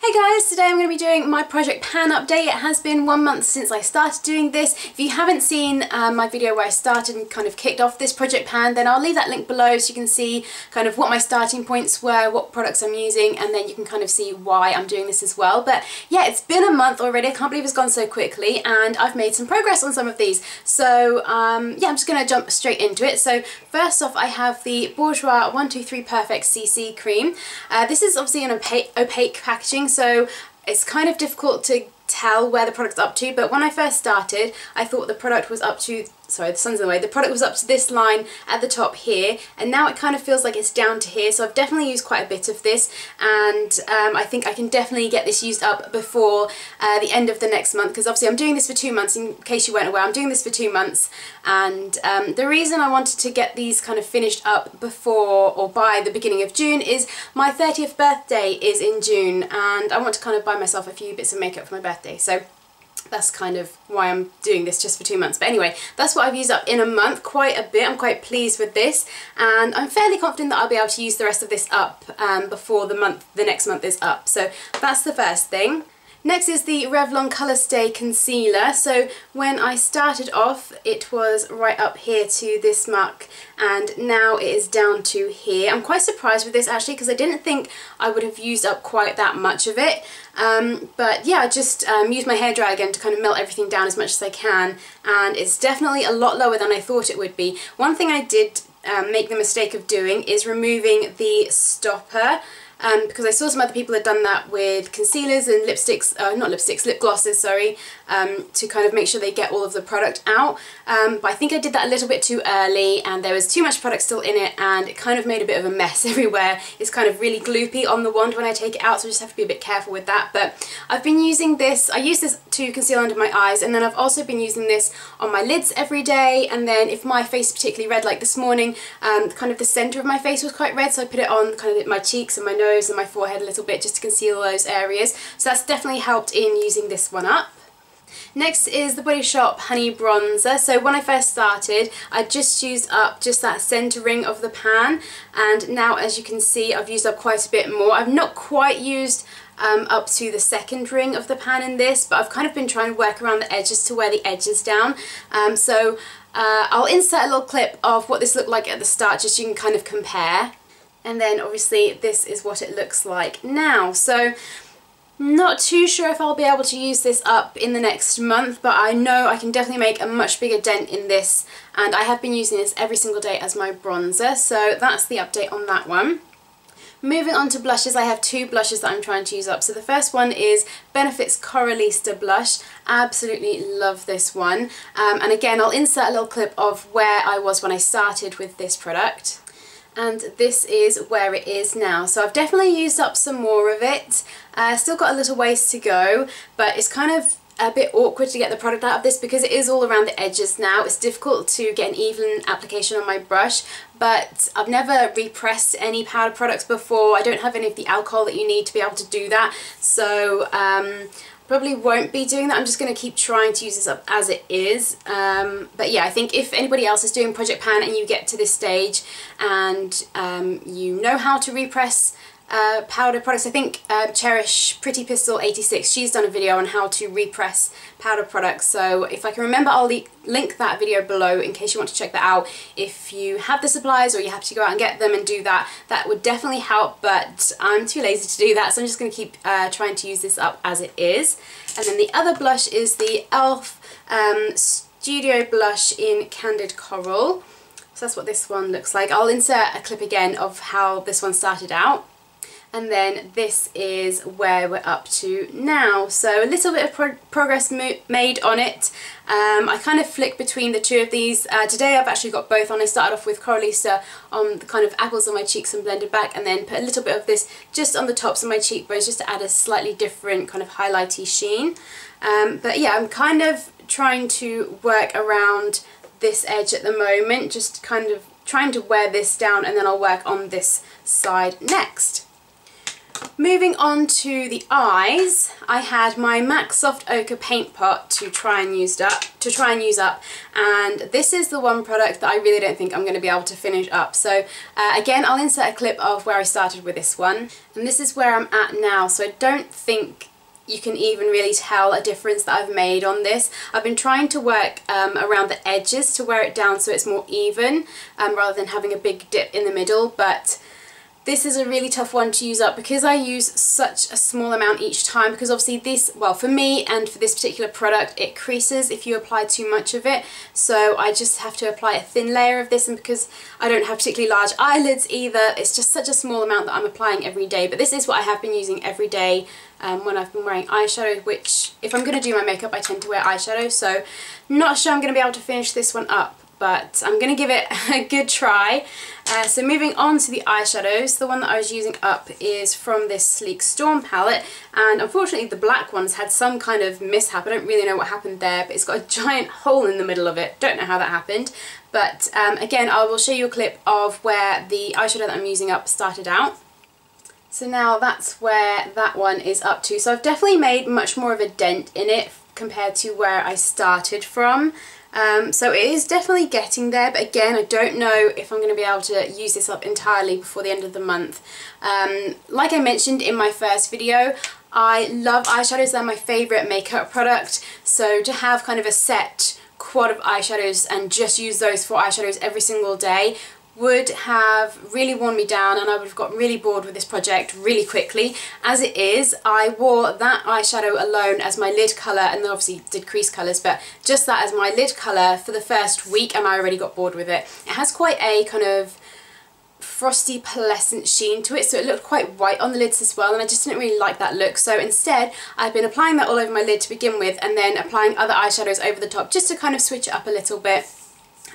Hey guys, today I'm going to be doing my project pan update. It has been 1 month since I started doing this. If you haven't seen my video where I started and kind of kicked off this project pan, then I'll leave that link below so you can see kind of what my starting points were, what products I'm using, and then you can kind of see why I'm doing this as well. But yeah, it's been a month already. I can't believe it's gone so quickly, and I've made some progress on some of these. So yeah, I'm just going to jump straight into it. So first off, I have the Bourjois 123 Perfect CC cream. This is obviously an opaque packaging, so it's kind of difficult to tell where the product's up to, but when I first started I thought the product was up to, sorry, the sun's in the way, the product was up to this line at the top here, and now it kind of feels like it's down to here, so I've definitely used quite a bit of this, and I think I can definitely get this used up before the end of the next month, because obviously I'm doing this for 2 months. In case you weren't aware, I'm doing this for 2 months, and the reason I wanted to get these kind of finished up before or by the beginning of June is my 30th birthday is in June, and I want to kind of buy myself a few bits of makeup for my birthday, so that's kind of why I'm doing this, just for 2 months. But anyway, that's what I've used up in a month, quite a bit. I'm quite pleased with this, and I'm fairly confident that I'll be able to use the rest of this up before the next month is up. So that's the first thing. Next is the Revlon Colour Stay Concealer. So when I started off, it was right up here to this mark, and now it is down to here. I'm quite surprised with this actually, because I didn't think I would have used up quite that much of it. But yeah, I just used my hairdryer again to kind of melt everything down as much as I can, and it's definitely a lot lower than I thought it would be. One thing I did make the mistake of doing is removing the stopper. Because I saw some other people had done that with concealers and lipsticks, not lipsticks, lip glosses, sorry, to kind of make sure they get all of the product out. But I think I did that a little bit too early, and there was too much product still in it, and it kind of made a bit of a mess everywhere. It's kind of really gloopy on the wand when I take it out, so I just have to be a bit careful with that. But I've been using this, I use this to conceal under my eyes, and then I've also been using this on my lids every day, and then if my face is particularly red, like this morning, kind of the centre of my face was quite red, so I put it on kind of my cheeks and my nose and my forehead a little bit just to conceal those areas. So that's definitely helped in using this one up. Next is the Body Shop Honey Bronzer. So when I first started, I just used up just that centre ring of the pan, and now as you can see I've used up quite a bit more. I've not quite used up to the second ring of the pan in this, but I've kind of been trying to work around the edges to wear the edges down. I'll insert a little clip of what this looked like at the start just so you can kind of compare. And then obviously this is what it looks like now. So not too sure if I'll be able to use this up in the next month, but I know I can definitely make a much bigger dent in this, and I have been using this every single day as my bronzer, so that's the update on that one. Moving on to blushes, I have 2 blushes that I'm trying to use up. So the first one is Benefit's Coralista blush. Absolutely love this one. And again, I'll insert a little clip of where I was when I started with this product. And this is where it is now. So I've definitely used up some more of it. Still got a little ways to go, but it's kind of a bit awkward to get the product out of this because it is all around the edges now. It's difficult to get an even application on my brush, but I've never repressed any powder products before. I don't have any of the alcohol that you need to be able to do that, so probably won't be doing that. I'm just going to keep trying to use this up as it is. But yeah, I think if anybody else is doing Project Pan and you get to this stage and you know how to repress powder products, I think Cherish Pretty Pistol 86, she's done a video on how to repress powder products, so if I can remember I'll link that video below in case you want to check that out. If you have the supplies or you have to go out and get them and do that, that would definitely help, but I'm too lazy to do that, so I'm just going to keep trying to use this up as it is. And then the other blush is the e.l.f. Studio Blush in Candid Coral. So that's what this one looks like. I'll insert a clip again of how this one started out. And then this is where we're up to now. So a little bit of progress made on it. I kind of flick between the 2 of these. Today I've actually got both on. I started off with Coralista on the kind of apples on my cheeks and blended back, and then put a little bit of this just on the tops of my cheekbones just to add a slightly different kind of highlighty sheen. But yeah, I'm kind of trying to work around this edge at the moment, just kind of trying to wear this down, and then I'll work on this side next. Moving on to the eyes, I had my MAC Soft Ochre paint pot to try and use up, and this is the one product that I really don't think I'm going to be able to finish up. So again, I'll insert a clip of where I started with this one, and this is where I'm at now. So I don't think you can even really tell a difference that I've made on this. I've been trying to work around the edges to wear it down so it's more even, rather than having a big dip in the middle, but this is a really tough one to use up because I use such a small amount each time, because obviously this, well, for me and for this particular product, it creases if you apply too much of it. So I just have to apply a thin layer of this, and because I don't have particularly large eyelids either, it's just such a small amount that I'm applying every day. But this is what I have been using every day when I've been wearing eyeshadow, which if I'm going to do my makeup I tend to wear eyeshadow, so not sure I'm going to be able to finish this one up, but I'm going to give it a good try. So moving on to the eyeshadows, the one that I was using up is from this Sleek Storm palette, and unfortunately the black ones had some kind of mishap. I don't really know what happened there, but it's got a giant hole in the middle of it. Don't know how that happened, but again, I will show you a clip of where the eyeshadow that I'm using up started out. So now that's where that one is up to. So I've definitely made much more of a dent in it compared to where I started from. So it is definitely getting there, but again, I don't know if I'm going to be able to use this up entirely before the end of the month. Like I mentioned in my first video, I love eyeshadows. They're my favourite makeup product, so to have kind of a set quad of eyeshadows and just use those for eyeshadows every single day would have really worn me down, and I would have got really bored with this project really quickly. As it is, I wore that eyeshadow alone as my lid colour, and then obviously did crease colours, but just that as my lid colour for the first week, and I already got bored with it. It has quite a kind of frosty pearlescent sheen to it, so it looked quite white on the lids as well, and I just didn't really like that look. So instead I've been applying that all over my lid to begin with, and then applying other eyeshadows over the top just to kind of switch it up a little bit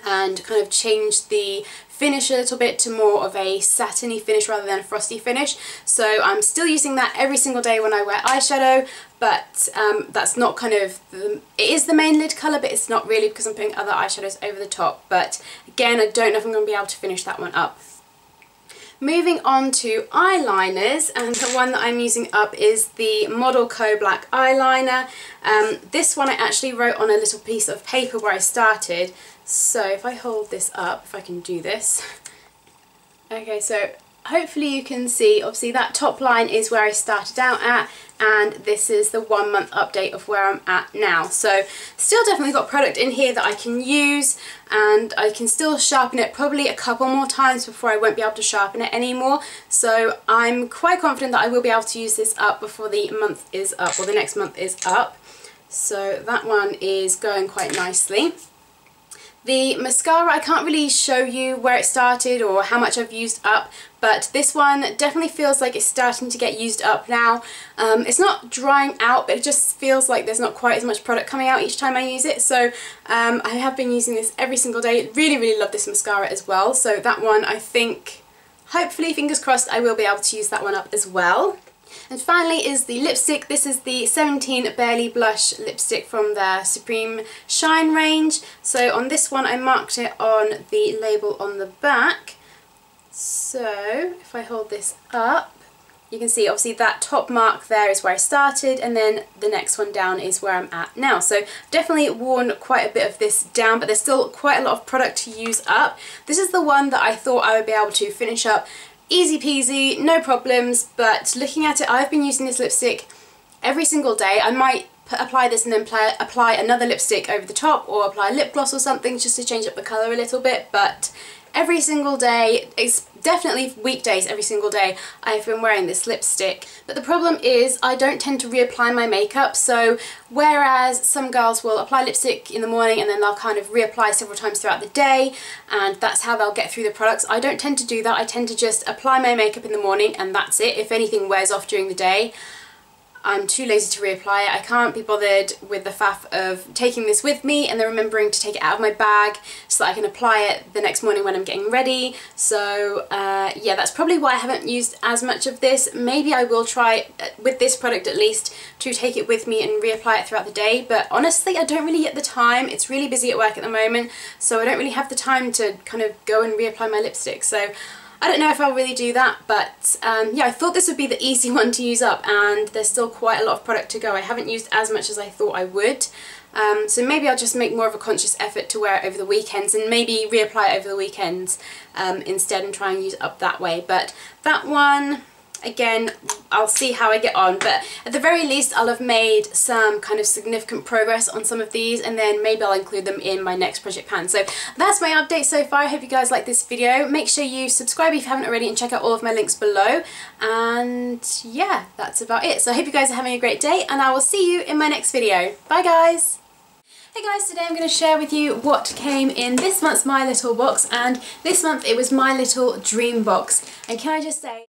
and kind of change the finish a little bit to more of a satiny finish rather than a frosty finish. So I'm still using that every single day when I wear eyeshadow, but that's not kind of it is the main lid colour, but it's not really, because I'm putting other eyeshadows over the top. But again, I don't know if I'm going to be able to finish that one up. Moving on to eyeliners, and the one that I'm using up is the Model Co Black Eyeliner. This one I actually wrote on a little piece of paper where I started. So if I hold this up, if I can do this. Okay, so hopefully you can see, obviously that top line is where I started out at, and this is the 1 month update of where I'm at now. So still definitely got product in here that I can use, and I can still sharpen it probably a couple more times before I won't be able to sharpen it anymore. So I'm quite confident that I will be able to use this up before the month is up, or the next month is up. So that one is going quite nicely. The mascara, I can't really show you where it started or how much I've used up, but this one definitely feels like it's starting to get used up now. It's not drying out, but it just feels like there's not quite as much product coming out each time I use it. So I have been using this every single day. Really, really love this mascara as well. So that one, I think, hopefully, fingers crossed, I will be able to use that one up as well. And finally is the lipstick. This is the 17 Barely Blush lipstick from their Supreme Shine range. So on this one I marked it on the label on the back. So if I hold this up, you can see obviously that top mark there is where I started, and then the next one down is where I'm at now. So I've definitely worn quite a bit of this down, but there's still quite a lot of product to use up. This is the one that I thought I would be able to finish up easy peasy, no problems, but looking at it, I've been using this lipstick every single day. I might apply this and then apply another lipstick over the top, or apply lip gloss or something just to change up the colour a little bit, but every single day, it's definitely weekdays, every single day I've been wearing this lipstick. But the problem is I don't tend to reapply my makeup, so whereas some girls will apply lipstick in the morning and then they'll kind of reapply several times throughout the day, and that's how they'll get through the products, I don't tend to do that. I tend to just apply my makeup in the morning and that's it. If anything wears off during the day, I'm too lazy to reapply it. I can't be bothered with the faff of taking this with me and then remembering to take it out of my bag so that I can apply it the next morning when I'm getting ready. So yeah, that's probably why I haven't used as much of this. Maybe I will try, with this product at least, to take it with me and reapply it throughout the day, but honestly I don't really get the time. It's really busy at work at the moment, so I don't really have the time to kind of go and reapply my lipstick. So I don't know if I'll really do that, but yeah, I thought this would be the easy one to use up, and there's still quite a lot of product to go. I haven't used as much as I thought I would. So maybe I'll just make more of a conscious effort to wear it over the weekends, and maybe reapply it over the weekends instead and try and use it up that way. But that one, again, I'll see how I get on, but at the very least I'll have made some kind of significant progress on some of these, and then maybe I'll include them in my next project pan. So that's my update so far. I hope you guys like this video. Make sure you subscribe if you haven't already and check out all of my links below, and yeah, that's about it. So I hope you guys are having a great day, and I will see you in my next video. Bye guys! Hey guys, today I'm going to share with you what came in this month's My Little box, and this month it was My Little Dream box, and can I just say